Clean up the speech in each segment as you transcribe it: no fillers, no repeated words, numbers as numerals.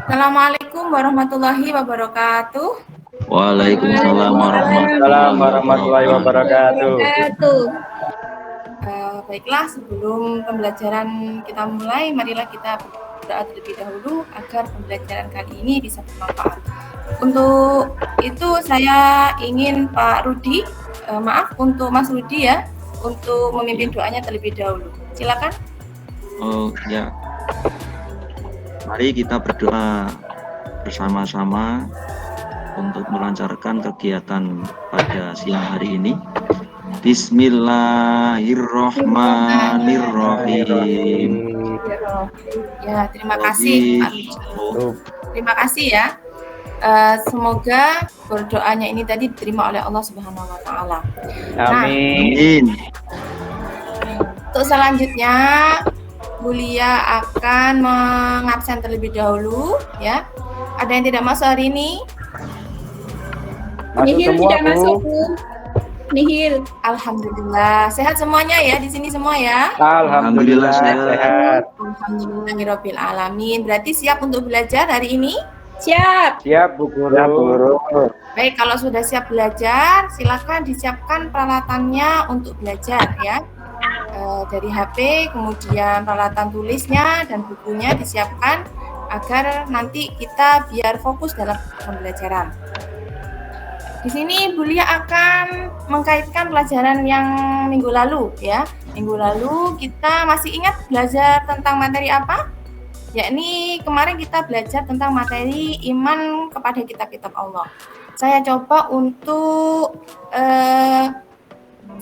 Assalamualaikum warahmatullahi wabarakatuh. Waalaikumsalam warahmatullahi wabarakatuh. Baiklah, sebelum pembelajaran kita mulai, marilah kita berdoa terlebih dahulu agar pembelajaran kali ini bisa bermanfaat. Untuk itu saya ingin Pak Rudi, untuk Mas Rudi ya, untuk memimpin doanya terlebih dahulu. Silakan. Oh ya, mari kita berdoa bersama-sama untuk melancarkan kegiatan pada siang hari ini. Bismillahirrahmanirrahim. Ya, terima kasih Pak Rudi. Terima kasih ya. Semoga berdoanya ini tadi diterima oleh Allah Subhanahu wa taala. Amin. Untuk selanjutnya Bulia akan mengabsen terlebih dahulu ya. Ada yang tidak masuk hari ini? Nihil tidak masuk, Bu. Nihil. Alhamdulillah. Sehat semuanya ya di sini semua ya? Alhamdulillah sehat. Alhamdulillahirabbil alamin. Berarti siap untuk belajar hari ini? Siap. Siap, Bu Guru. Baik, kalau sudah siap belajar, silakan disiapkan peralatannya untuk belajar ya. Dari HP, kemudian peralatan tulisnya dan bukunya disiapkan agar nanti kita biar fokus dalam pembelajaran. Di sini Bulia akan mengkaitkan pelajaran yang minggu lalu ya. Minggu lalu kita masih ingat belajar tentang materi apa? Yakni kemarin kita belajar tentang materi iman kepada kitab-kitab Allah. Saya coba untuk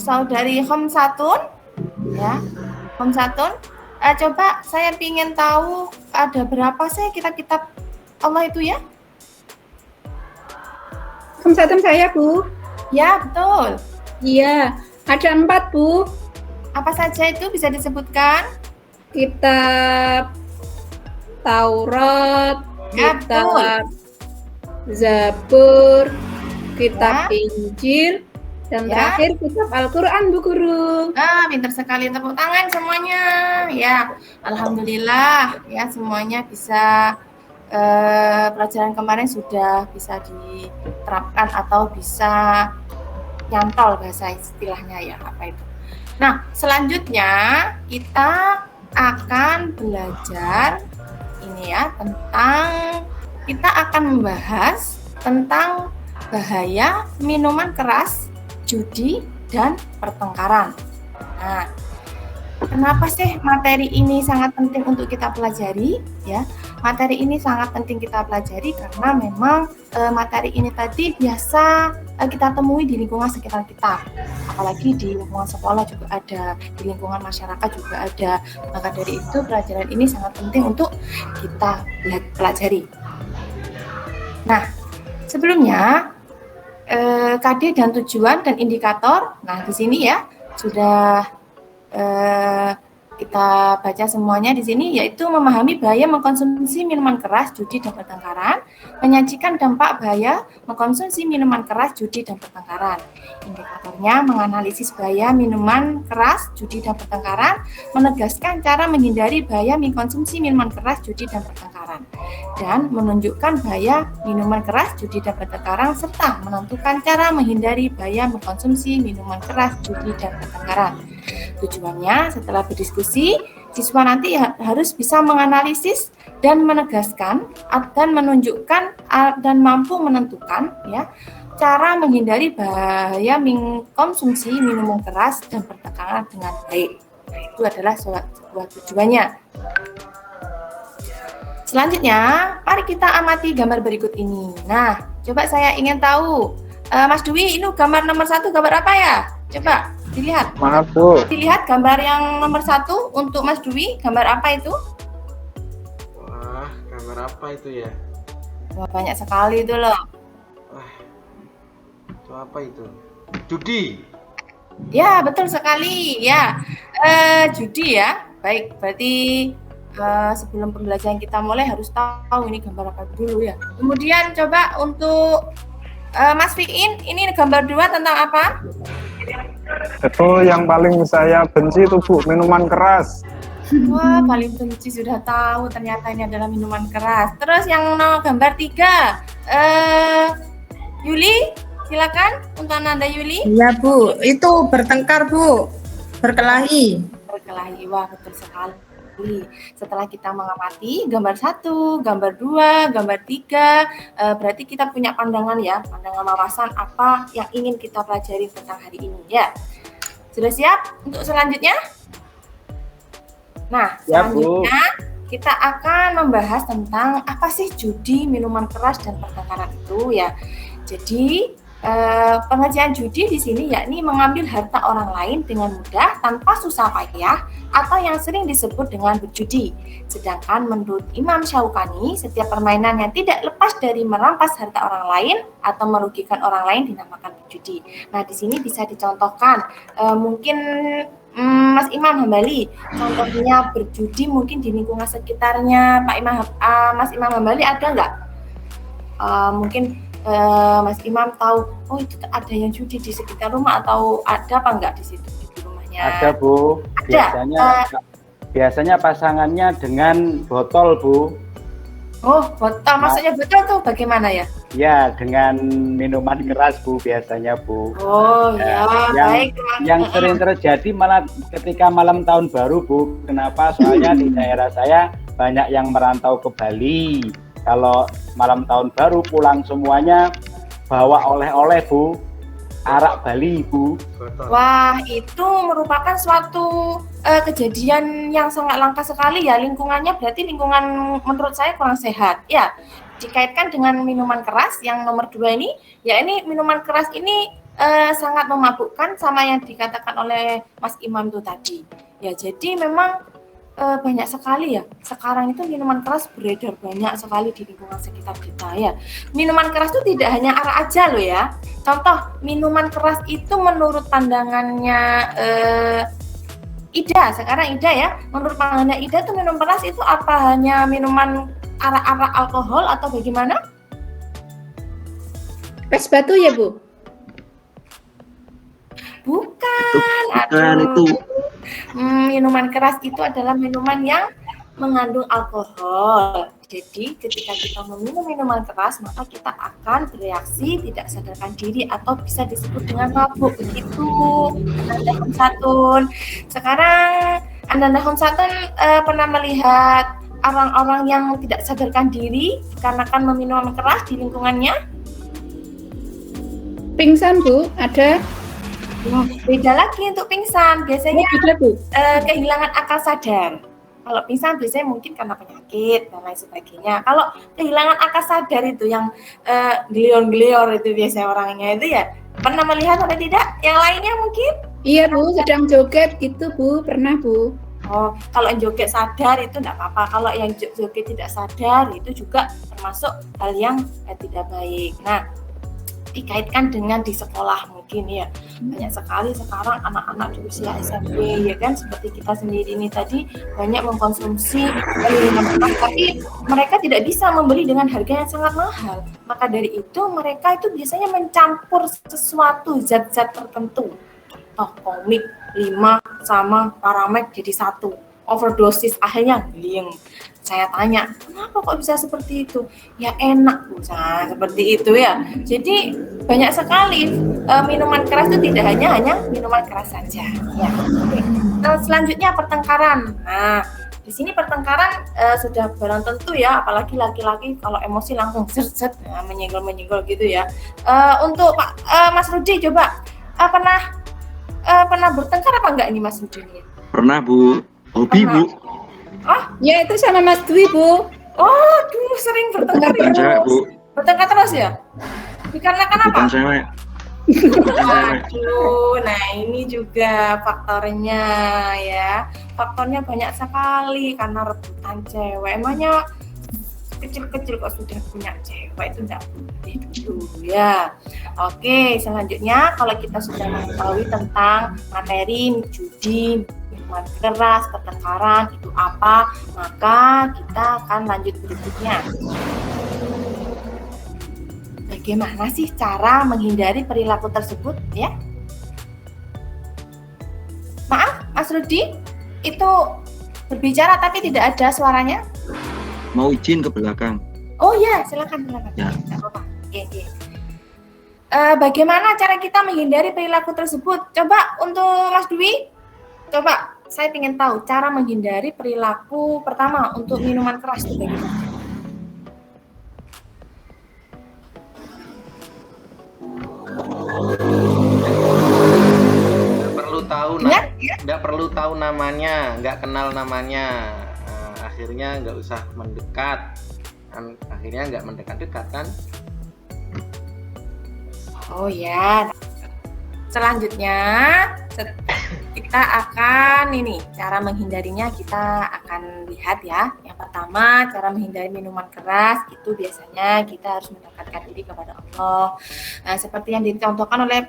saudari Khamsatun ya, Khamsatun, coba saya ingin tahu ada berapa sih kitab-kitab Allah itu ya? Khamsatun saya, Bu. Ya, betul. Iya, ada 4, Bu. Apa saja itu bisa disebutkan? Kitab Taurat, kitab Zabur, kitab Injil, dan terakhir kitab Al-Quran, Bu Guru. Pintar sekali, tepuk tangan semuanya. Ya, alhamdulillah ya semuanya bisa pelajaran kemarin sudah bisa diterapkan atau bisa nyantol bahasa istilahnya ya apa itu. Nah, selanjutnya kita akan belajar ini ya kita akan membahas tentang bahaya minuman keras, judi, dan pertengkaran. Nah, kenapa sih materi ini sangat penting untuk kita pelajari ya? Materi ini sangat penting kita pelajari karena memang materi ini tadi biasa kita temui di lingkungan sekitar kita. Apalagi di lingkungan sekolah juga ada, di lingkungan masyarakat juga ada. Maka dari itu pelajaran ini sangat penting untuk kita pelajari. Nah, sebelumnya KD dan tujuan dan indikator. Nah, di sini ya sudah kita baca semuanya di sini, yaitu memahami bahaya mengkonsumsi minuman keras, judi, dan pertengkaran, menyajikan dampak bahaya mengkonsumsi minuman keras, judi, dan pertengkaran. Indikatornya menganalisis bahaya minuman keras, judi, dan pertengkaran, menegaskan cara menghindari bahaya mengkonsumsi minuman keras, judi, dan pertengkaran, dan menunjukkan bahaya minuman keras, judi, dan pertengkaran, serta menentukan cara menghindari bahaya mengkonsumsi minuman keras, judi, dan pertengkaran. Tujuannya setelah berdiskusi, siswa nanti harus bisa menganalisis dan menegaskan dan menunjukkan dan mampu menentukan ya cara menghindari bahaya mengkonsumsi minuman keras dan pertengkaran dengan baik. Nah, itu adalah sebuah tujuannya. Selanjutnya, mari kita amati gambar berikut ini. Nah, coba saya ingin tahu, Mas Dwi, ini gambar nomor 1 gambar apa ya? Coba dilihat. Maaf, Bu. Dilihat gambar yang nomor 1 untuk Mas Dwi, gambar apa itu? Wah, gambar apa itu ya? Wah, banyak sekali itu loh. Wah, itu apa itu? Judi. Ya, betul sekali. Ya, judi ya. Baik, berarti sebelum pembelajaran kita mulai harus tahu ini gambar apa dulu ya. Kemudian coba untuk Mas Fiin, ini gambar 2 tentang apa? Itu yang paling saya benci itu, Bu, minuman keras. Wah, paling benci sudah tahu ternyata ini adalah minuman keras. Terus yang gambar 3, Yuli, silakan untuk Nanda Yuli. Iya Bu, itu bertengkar Bu, berkelahi. Berkelahi, wah betul sekali. Setelah kita mengamati gambar 1, gambar 2, gambar 3, berarti kita punya pandangan ya, pandangan wawasan apa yang ingin kita pelajari tentang hari ini ya. Sudah siap untuk selanjutnya? Nah, selanjutnya kita akan membahas tentang apa sih judi, minuman keras, dan pertengkaran itu ya. Jadi pengertian judi di sini yakni mengambil harta orang lain dengan mudah tanpa susah payah atau yang sering disebut dengan berjudi. Sedangkan menurut Imam Syaukani, setiap permainan yang tidak lepas dari merampas harta orang lain atau merugikan orang lain dinamakan berjudi. Nah, di sini bisa dicontohkan mungkin Mas Imam Hambali, contohnya berjudi mungkin di lingkungan sekitarnya Mas Imam Hambali ada nggak? Mungkin Mas Imam tahu, oh itu ada yang judi di sekitar rumah atau ada apa enggak di situ di rumahnya? Ada Bu, biasanya pasangannya dengan botol Bu. Oh, botol, maksudnya botol tuh bagaimana ya? Ya, dengan minuman keras Bu biasanya Bu. Oh ya, baik. Yang sering terjadi malah ketika malam tahun baru Bu. Kenapa? Soalnya di daerah saya banyak yang merantau ke Bali. Kalau malam tahun baru pulang semuanya bawa oleh-oleh Bu, arak Bali Bu. Wah, itu merupakan suatu kejadian yang sangat langka sekali ya. Lingkungannya berarti lingkungan menurut saya kurang sehat. Ya, dikaitkan dengan minuman keras yang nomor 2 ini, ya ini minuman keras ini sangat memabukkan sama yang dikatakan oleh Mas Imam itu tadi. Ya, jadi memang banyak sekali ya. Sekarang itu minuman keras beredar banyak sekali di lingkungan sekitar kita ya. Minuman keras itu tidak hanya arak aja loh ya. Contoh, minuman keras itu menurut pandangannya Ida, sekarang Ida ya. Menurut pandangannya Ida tuh minum keras itu apa hanya minuman arak-arak alkohol atau bagaimana? Pes batu ya Bu? Bukan itu. Minuman keras itu adalah minuman yang mengandung alkohol. Jadi ketika kita meminum minuman keras, maka kita akan bereaksi tidak sadarkan diri atau bisa disebut dengan mabuk. Begitu, Anda Hamsatun. Sekarang Anda Hamsatun pernah melihat orang-orang yang tidak sadarkan diri karena kan meminum keras di lingkungannya? Pingsan Bu, ada? Beda lagi untuk pingsan. Biasanya beda, Bu. Kehilangan akal sadar. Kalau pingsan biasanya mungkin karena penyakit dan lain sebagainya. Kalau kehilangan akal sadar itu yang gelior-gelior itu biasanya orangnya itu ya. Pernah melihat atau tidak? Yang lainnya mungkin? Iya Bu, sedang joget gitu Bu, pernah Bu. Oh, kalau yang joget sadar itu enggak apa-apa. Kalau yang joget tidak sadar itu juga termasuk hal yang tidak baik. Nah, dikaitkan dengan di sekolah mungkin ya, banyak sekali sekarang anak-anak di usia SMP ya kan, seperti kita sendiri ini tadi banyak mengkonsumsi minuman keras, tapi mereka tidak bisa membeli dengan harga yang sangat mahal. Maka dari itu mereka itu biasanya mencampur sesuatu zat-zat tertentu. Komik 5 sama Paramek jadi 1, overdosis akhirnya bling. Saya tanya, kenapa kok bisa seperti itu? Ya enak, nah, seperti itu ya. Jadi banyak sekali minuman keras itu tidak hanya minuman keras saja. Ya. Selanjutnya pertengkaran. Nah, di sini pertengkaran sudah barang tentu ya, apalagi laki-laki kalau emosi langsung set menyenggol gitu ya. Untuk Pak Mas Rudi coba pernah bertengkar apa enggak ini Mas Rudi? Pernah Bu, hobi Bu. Oh, ya itu sama Mas Dwi Bu. Oh, sering bertengkar Bukan cewek Bu. Bertengkar terus ya? Dikarenakan apa? Bukan cewek. Waduh, nah ini juga faktornya ya. Faktornya banyak sekali karena rebutan cewek. Emangnya kecil-kecil kok sudah punya cewek itu enggak boleh dulu ya. Oke, selanjutnya kalau kita sudah mengetahui tentang materi judi, minuman keras, pertengkaran itu apa, maka kita akan lanjut berikutnya. Bagaimana sih cara menghindari perilaku tersebut ya? Maaf, Mas Rudi, itu berbicara tapi tidak ada suaranya? Mau izin ke belakang. Oh ya, silakan. Ya. Nggak apa-apa. Oke. Bagaimana cara kita menghindari perilaku tersebut? Coba untuk Mas Dwi, coba saya ingin tahu cara menghindari perilaku pertama untuk minuman keras itu bagaimana? Nggak perlu tahu namanya, nggak kenal namanya. Akhirnya nggak usah mendekat. Akhirnya nggak mendekat-dekat kan? Oh ya. Selanjutnya kita akan cara menghindarinya kita akan lihat ya. Yang pertama, cara menghindari minuman keras itu biasanya kita harus mendekatkan diri kepada Allah. Seperti yang dicontohkan oleh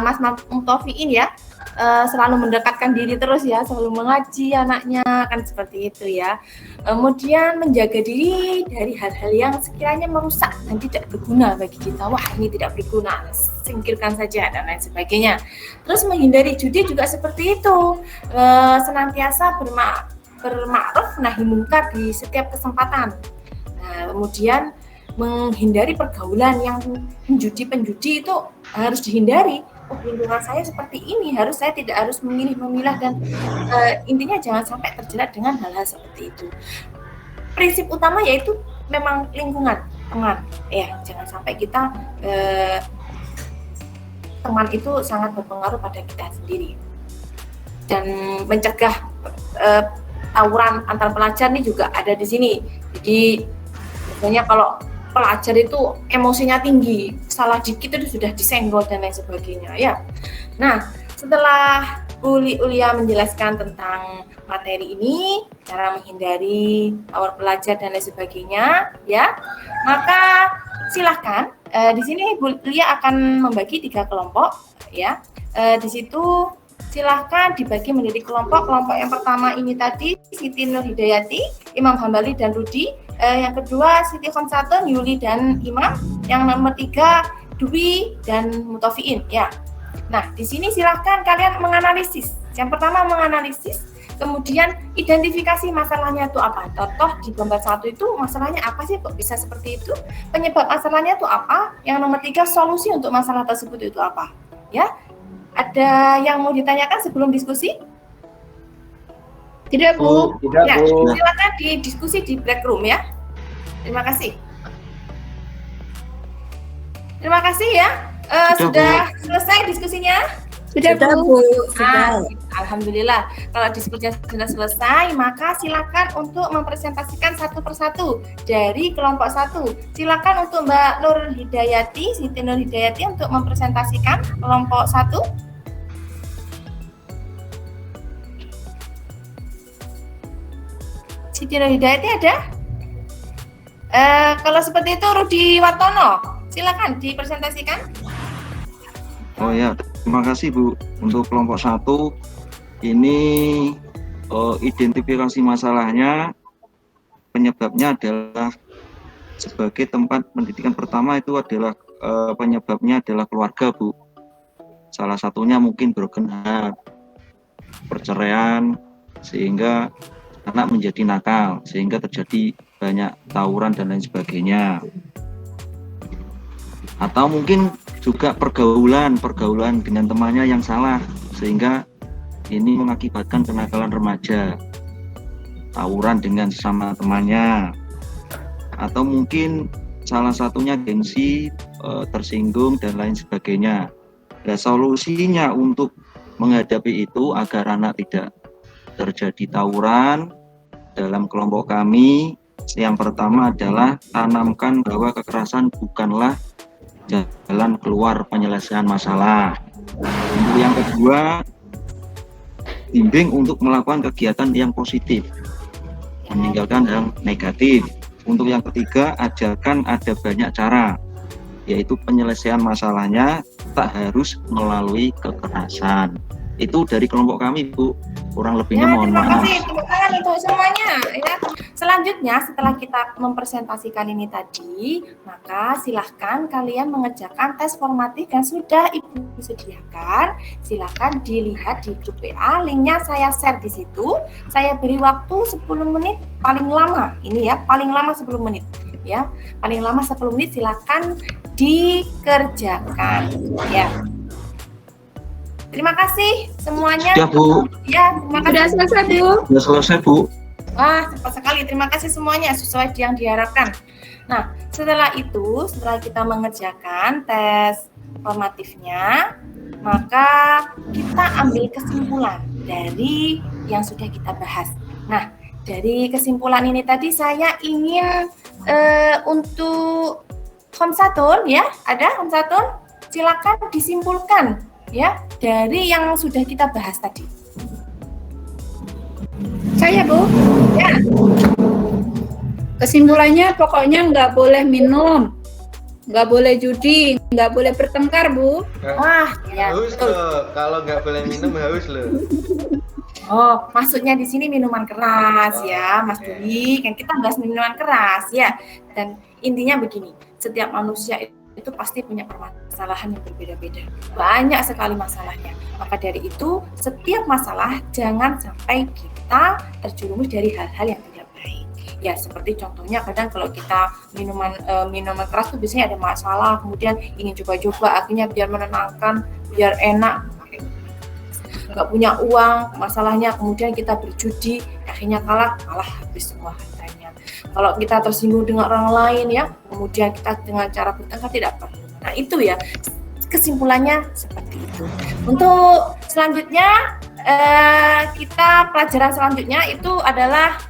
Mas Mutofiin ya. Selalu mendekatkan diri terus ya, selalu mengaji anaknya, kan seperti itu ya. Kemudian menjaga diri dari hal-hal yang sekiranya merusak dan tidak berguna bagi kita. Wah, ini tidak berguna, singkirkan saja dan lain sebagainya. Terus menghindari judi juga seperti itu. Senantiasa berma'ruf nahi munkar di setiap kesempatan. Kemudian menghindari pergaulan yang penjudi itu harus dihindari. Lingkungan saya seperti ini, saya tidak harus memilah dan intinya jangan sampai terjerat dengan hal-hal seperti itu. Prinsip utama yaitu memang lingkungan teman, ya jangan sampai kita teman itu sangat berpengaruh pada kita sendiri dan mencegah tawuran antar pelajar ini juga ada di sini. Jadi biasanya kalau pelajar itu emosinya tinggi, salah dikit itu sudah disenggol dan lain sebagainya ya. Nah, setelah Ulia menjelaskan tentang materi ini, cara menghindari tawar pelajar dan lain sebagainya ya, maka silahkan di sini Ulia akan membagi 3 kelompok ya. Di situ silahkan dibagi menjadi kelompok. Kelompok yang pertama ini tadi Siti Nur Hidayati, Imam Hambali dan Rudi. Yang kedua Siti Khonsatun, Yuli dan Imam. Yang nomor 3 Dwi dan Mutofiin ya. Nah, di sini silahkan kalian menganalisis. Yang pertama menganalisis, kemudian identifikasi masalahnya itu apa. Contoh di gambar 1 itu masalahnya apa sih kok bisa seperti itu? Penyebab masalahnya itu apa? Yang nomor 3 solusi untuk masalah tersebut itu apa? Ya. Ada yang mau ditanyakan sebelum diskusi? Tidak, Bu. Tidak, Ya, Bu. silakan didiskusi di break room ya. Terima kasih. Terima kasih ya. Sudah selesai diskusinya? Sudah, Sudah, Bu. Bu. Sudah. Alhamdulillah. Kalau diskusinya sudah selesai, maka silakan untuk mempresentasikan satu persatu dari kelompok 1. Silakan untuk Mbak Nur Hidayati, Siti Nur Hidayati untuk mempresentasikan kelompok 1. Siti Nur Hidayati ada? Kalau seperti itu Rudi Wartono, silakan dipresentasikan. Oh ya, terima kasih Bu. Untuk kelompok 1 ini identifikasi masalahnya, penyebabnya adalah sebagai tempat pendidikan pertama itu adalah penyebabnya adalah keluarga Bu. Salah satunya mungkin broken heart, perceraian, sehingga anak menjadi nakal, sehingga terjadi banyak tawuran dan lain sebagainya. Atau mungkin juga pergaulan dengan temannya yang salah, sehingga ini mengakibatkan kenakalan remaja, tawuran dengan sesama temannya. Atau mungkin salah satunya gengsi, tersinggung dan lain sebagainya. Nah, solusinya untuk menghadapi itu agar anak tidak terjadi tawuran dalam kelompok kami, yang pertama adalah tanamkan bahwa kekerasan bukanlah jalan keluar penyelesaian masalah. Untuk yang kedua, bimbing untuk melakukan kegiatan yang positif, meninggalkan yang negatif. Untuk yang ketiga, ajarkan ada banyak cara, yaitu penyelesaian masalahnya tak harus melalui kekerasan. Itu dari kelompok kami, Bu. Kurang lebihnya mohon Terima maaf. kasih. Tepuk tangan untuk semuanya ya. Selanjutnya setelah kita mempresentasikan ini tadi, maka silahkan kalian mengerjakan tes formatif yang sudah Ibu sediakan. Silahkan dilihat di grup WA, linknya saya share di situ. Saya beri waktu 10 menit paling lama. Ini ya, paling lama 10 menit. Ya, paling lama 10 menit silahkan dikerjakan. Ya. Terima kasih semuanya. Ya, Bu. Ya, terima kasih. Sudah selesai, Bu. Sudah selesai, Bu. Wah, cepat sekali. Terima kasih semuanya, sesuai yang diharapkan. Nah, setelah itu, setelah kita mengerjakan tes formatifnya, maka kita ambil kesimpulan dari yang sudah kita bahas. Nah, dari kesimpulan ini tadi saya ingin untuk Homsatun, ya, ada Homsatun? Silakan disimpulkan ya dari yang sudah kita bahas tadi. Saya, Bu. Ya. Kesimpulannya pokoknya nggak boleh minum, nggak boleh judi, nggak boleh bertengkar, Bu. Wah, ya. Haus Betul. loh, kalau nggak boleh minum haus loh. Oh, maksudnya di sini minuman keras ya, Mas Oke. Dwi. Kan kita bahas minuman keras ya. Dan intinya begini, setiap manusia itu pasti punya permasalahan yang berbeda-beda. Banyak sekali masalahnya. Maka dari itu, setiap masalah jangan sampai kita terjerumus dari hal-hal yang tidak baik. Ya, seperti contohnya kadang kalau kita minuman keras tuh biasanya ada masalah, kemudian ingin coba-coba akhirnya biar menenangkan, biar enak, nggak punya uang, masalahnya kemudian kita berjudi, akhirnya kalah habis semua hartanya. Kalau kita tersinggung dengan orang lain ya, kemudian kita dengan cara bertengkar tidak perlu. Nah itu ya, kesimpulannya seperti itu. Untuk selanjutnya, kita pelajaran selanjutnya itu adalah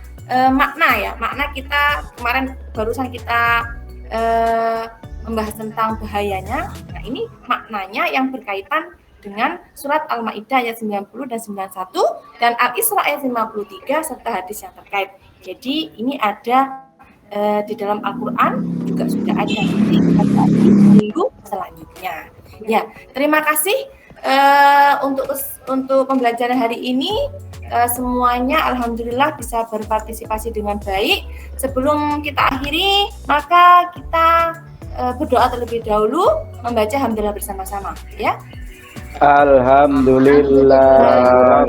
makna ya. Makna kita kemarin barusan kita membahas tentang bahayanya. Nah ini maknanya yang berkaitan dengan surat Al-Maidah ayat 90 dan 91 dan Al-Isra ayat 53 serta hadis yang terkait. Jadi ini ada di dalam Al-Quran juga sudah ada di minggu selanjutnya. Ya, terima kasih untuk pembelajaran hari ini. Semuanya alhamdulillah bisa berpartisipasi dengan baik. Sebelum kita akhiri, maka kita berdoa terlebih dahulu membaca hamdalah bersama-sama ya. Alhamdulillah.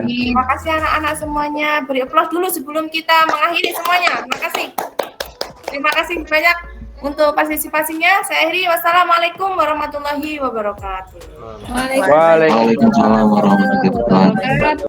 Terima kasih anak-anak semuanya. Beri aplaus dulu sebelum kita mengakhiri semuanya. Terima kasih. Terima kasih banyak untuk partisipasinya. Saya akhiri. Wassalamualaikum warahmatullahi wabarakatuh. Waalaikumsalam Waalaikumsalam warahmatullahi wabarakatuh.